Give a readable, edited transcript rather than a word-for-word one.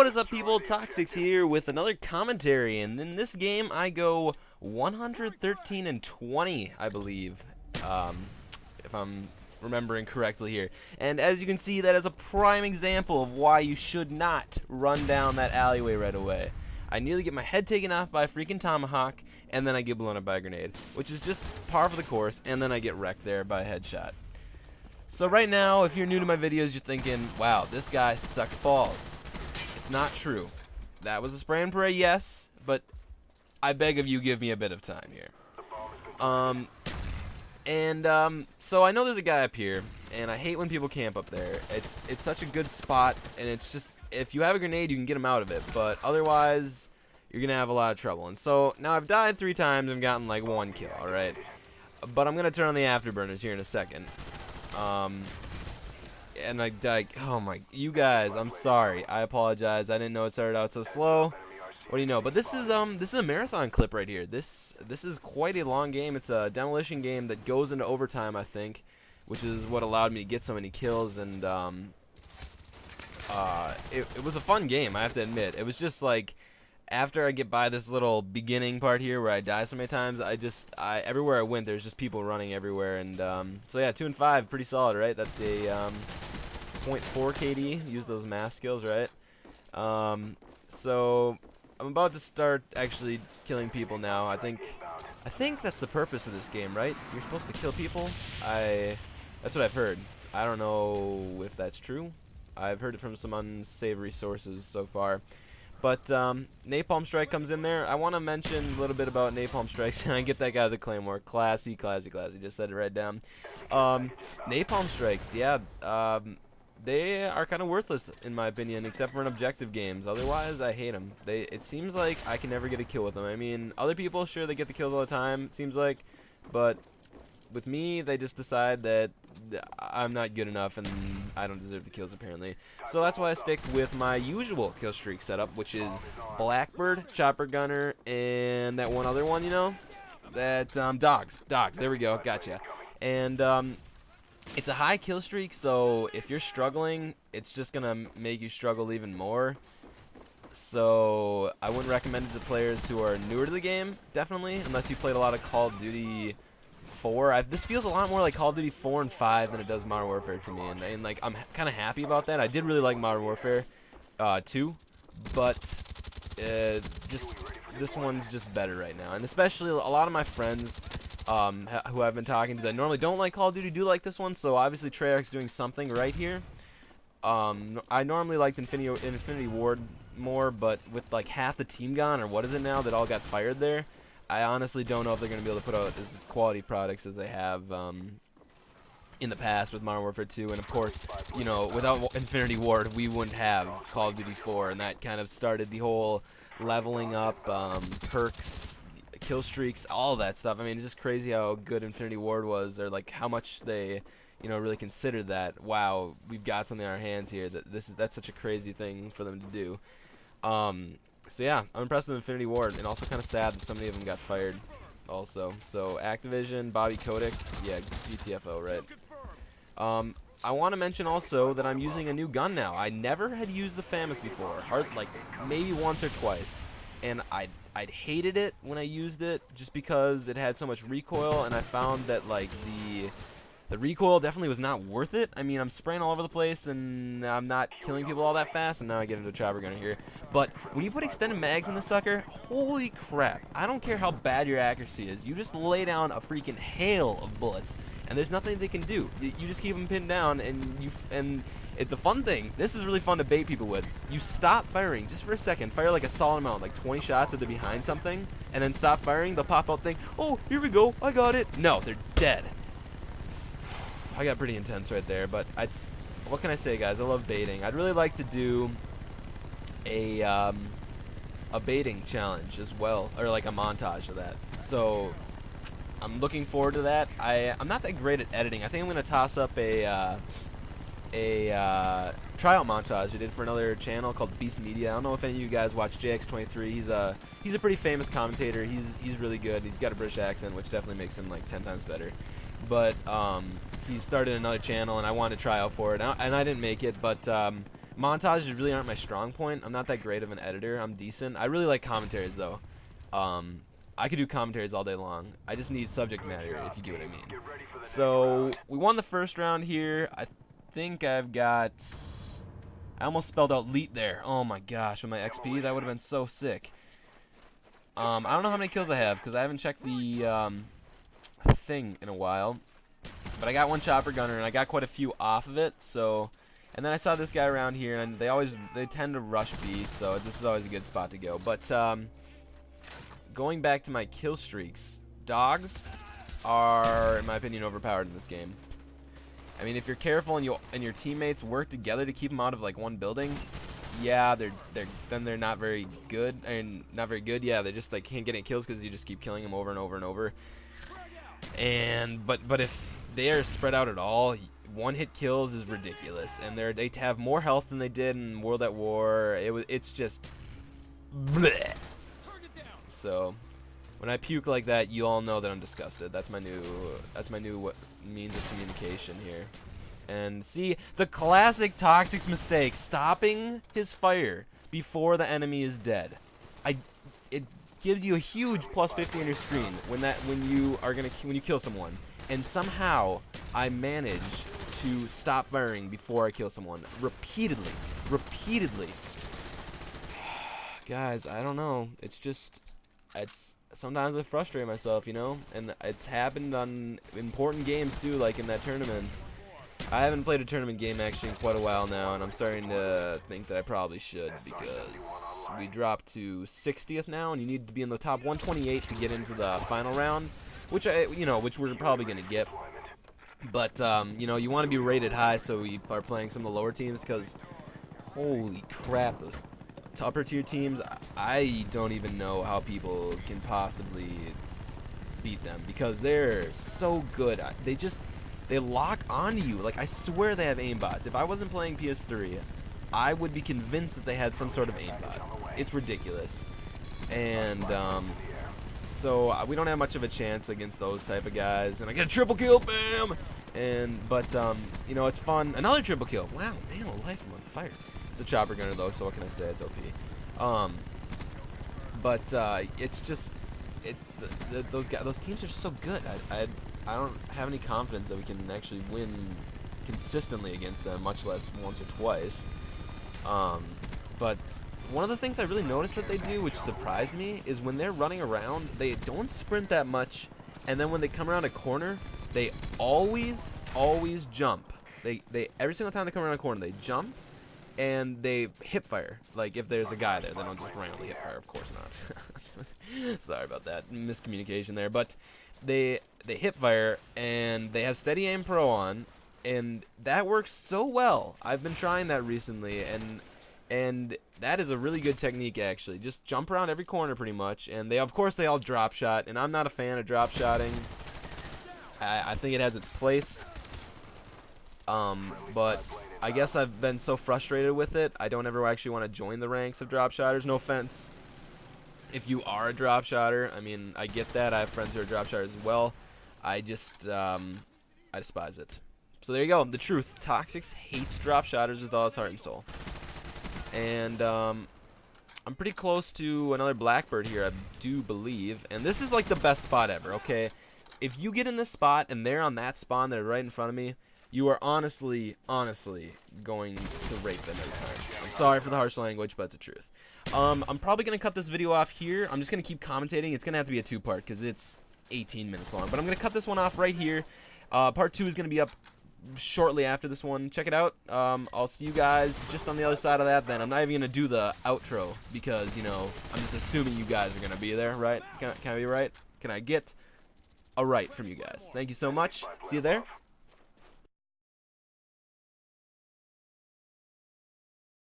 What is up, people? T0x1x here with another commentary, and in this game I go 113-20, I believe, if I'm remembering correctly here. And as you can see, that is a prime example of why you should not run down that alleyway right away. I nearly get my head taken off by a freaking tomahawk, and then I get blown up by a grenade, which is just par for the course, and then I get wrecked there by a headshot. So right now, if you're new to my videos, you're thinking, wow, this guy sucks balls. It's not true. That was a spray and pray, yes, but I beg of you, give me a bit of time here. So I know there's a guy up here, and I hate when people camp up there. It's such a good spot, and it's just, if you have a grenade, you can get him out of it, but otherwise, you're gonna have a lot of trouble. And so now I've died 3 times and gotten like 1 kill, alright? But I'm gonna turn on the afterburners here in a second. And I died. Oh my, you guys, I'm sorry. I apologize. I didn't know it started out so slow. What do you know? But this is a marathon clip right here. This is quite a long game. It's a demolition game that goes into overtime, I think, which is what allowed me to get so many kills. And it was a fun game, I have to admit. It was just like, after I get by this little beginning part here where I die so many times, everywhere I went, there's just people running everywhere. And so yeah, 2 and 5, pretty solid, right? That's a 0.4 KD. Use those mass skills, right? So I'm about to start actually killing people now. I think that's the purpose of this game, right? You're supposed to kill people. That's what I've heard. I don't know if that's true. I've heard it from some unsavory sources so far. But Napalm Strike comes in there. I want to mention a little bit about Napalm Strikes. And I get that guy with the Claymore. Classy, classy, classy. Just said it right down. Napalm Strikes, yeah. They are kind of worthless, in my opinion, except for in objective games. Otherwise, I hate them. It seems like I can never get a kill with them. I mean, other people, sure, they get the kills all the time, it seems like. But with me, they just decide that I'm not good enough and I don't deserve the kills, apparently. So that's why I stick with my usual kill streak setup, which is Blackbird, Chopper Gunner, and that one other one, you know? That, Dogs, there we go, gotcha. And, it's a high kill streak, so if you're struggling, it's just gonna make you struggle even more. So I wouldn't recommend it to players who are newer to the game, definitely, unless you played a lot of Call of Duty 4. This feels a lot more like Call of Duty 4 and 5 than it does Modern Warfare to me, and like I'm kind of happy about that. I did really like Modern Warfare 2, but just this one's just better right now, and especially a lot of my friends who I've been talking to that normally don't like Call of Duty do like this one, so obviously Treyarch's doing something right here. I normally liked Infinity Ward more, but with like half the team gone, or what is it now, that all got fired there, I honestly don't know if they're going to be able to put out as quality products as they have in the past with Modern Warfare 2, and of course, you know, without Infinity Ward, we wouldn't have Call of Duty 4, and that kind of started the whole leveling up, perks, kill streaks, all that stuff. I mean, it's just crazy how good Infinity Ward was, or like how much they, you know, really considered that. Wow, we've got something in our hands here. That's such a crazy thing for them to do. So yeah, I'm impressed with Infinity Ward, and also kind of sad that so many of them got fired. Also, so Activision, Bobby Kotick, yeah, GTFO, right? I want to mention also that I'm using a new gun now. I never had used the FAMAS before, like maybe once or twice, and I'd hated it when I used it just because it had so much recoil, and I found that like the recoil definitely was not worth it. I mean, I'm spraying all over the place, and I'm not killing people all that fast, and now I get into a chopper gunner here. But when you put extended mags in the sucker, holy crap, I don't care how bad your accuracy is, you just lay down a freaking hail of bullets, and there's nothing they can do. You just keep them pinned down, and the fun thing, this is really fun to bait people with. You stop firing just for a second, fire like a solid amount, like 20 shots if they're behind something, and then stop firing, they'll pop out, think, oh, here we go, I got it. No, they're dead. I got pretty intense right there, but what can I say, guys? I love baiting. I'd really like to do a baiting challenge as well, or like a montage of that. So I'm looking forward to that. I'm not that great at editing. I think I'm gonna toss up a tryout montage I did for another channel called Beast Media. I don't know if any of you guys watch JX23. He's a pretty famous commentator. He's really good. He's got a British accent, which definitely makes him like 10 times better. But he started another channel, and I wanted to try out for it, and I didn't make it, but montages really aren't my strong point. I'm not that great of an editor. I'm decent. I really like commentaries though. I could do commentaries all day long. I just need subject matter, if you get what I mean. So we won the first round here. I think I've got. I almost spelled out leet there. Oh my gosh, with my XP, that would have been so sick. I don't know how many kills I have because I haven't checked the thing in a while. But I got one chopper gunner and I got quite a few off of it. So, and then I saw this guy around here and they tend to rush B. So this is always a good spot to go. But going back to my kill streaks, dogs are, in my opinion, overpowered in this game. I mean, if you're careful and your teammates work together to keep them out of like one building, yeah, they're not very good. And not very good. Yeah, they just like can't get any kills because you just keep killing them over and over and over. And but if they are spread out at all, one-hit kills is ridiculous. And they have more health than they did in World at War. It's just bleh. So when I puke like that, you all know that I'm disgusted. That's my new means of communication here. And see, the classic Toxic's mistake, stopping his fire before the enemy is dead. It gives you a huge plus 50 on your screen when you kill someone. And somehow I manage to stop firing before I kill someone repeatedly. Guys, I don't know. It's sometimes I frustrate myself, you know, and it's happened on important games too, like in that tournament. I haven't played a tournament game actually in quite a while now, and I'm starting to think that I probably should because we dropped to 60th now, and you need to be in the top 128 to get into the final round, which we're probably gonna get. But you know, you want to be rated high, so we are playing some of the lower teams because holy crap, those upper tier teams, I don't even know how people can possibly beat them because they're so good. They lock onto you. Like, I swear they have aimbots. If I wasn't playing PS3, I would be convinced that they had some sort of aimbot. It's ridiculous. And so we don't have much of a chance against those type of guys. And I get a triple kill, bam! But you know, it's fun. Another triple kill. Wow, man, life, I'm on fire. It's a chopper gunner though, so what can I say? It's OP. It's just those teams are just so good. I don't have any confidence that we can actually win consistently against them, much less once or twice. But one of the things I really noticed that they do, which surprised me, is when they're running around, they don't sprint that much, and then when they come around a corner, they always jump. They every single time they come around a corner, they jump. And they hip fire. Like if there's a guy there, they don't just randomly hip fire. Of course not. Sorry about that miscommunication there. But they hip fire and they have steady aim pro on, and that works so well. I've been trying that recently, and that is a really good technique actually. Just jump around every corner pretty much, and of course they all drop shot, and I'm not a fan of drop shotting. I think it has its place. But I guess I've been so frustrated with it, I don't ever actually want to join the ranks of drop shotters. No offense if you are a drop shotter. I mean, I get that. I have friends who are drop shotters as well. I just, I despise it. So there you go. The truth. Toxics hates drop shotters with all his heart and soul. And, I'm pretty close to another Blackbird here, I do believe. And this is like the best spot ever, okay? If you get in this spot and they're on that spawn, they're right in front of me, you are honestly going to rape them every time. I'm sorry for the harsh language, but it's the truth. I'm probably going to cut this video off here. I'm just going to keep commentating. It's going to have to be a two-part because it's 18 minutes long. But I'm going to cut this one off right here. Part 2 is going to be up shortly after this one. Check it out. I'll see you guys just on the other side of that then. I'm not even going to do the outro because, you know, I'm just assuming you guys are going to be there, right? Can I be right? Can I get a right from you guys? Thank you so much. See you there.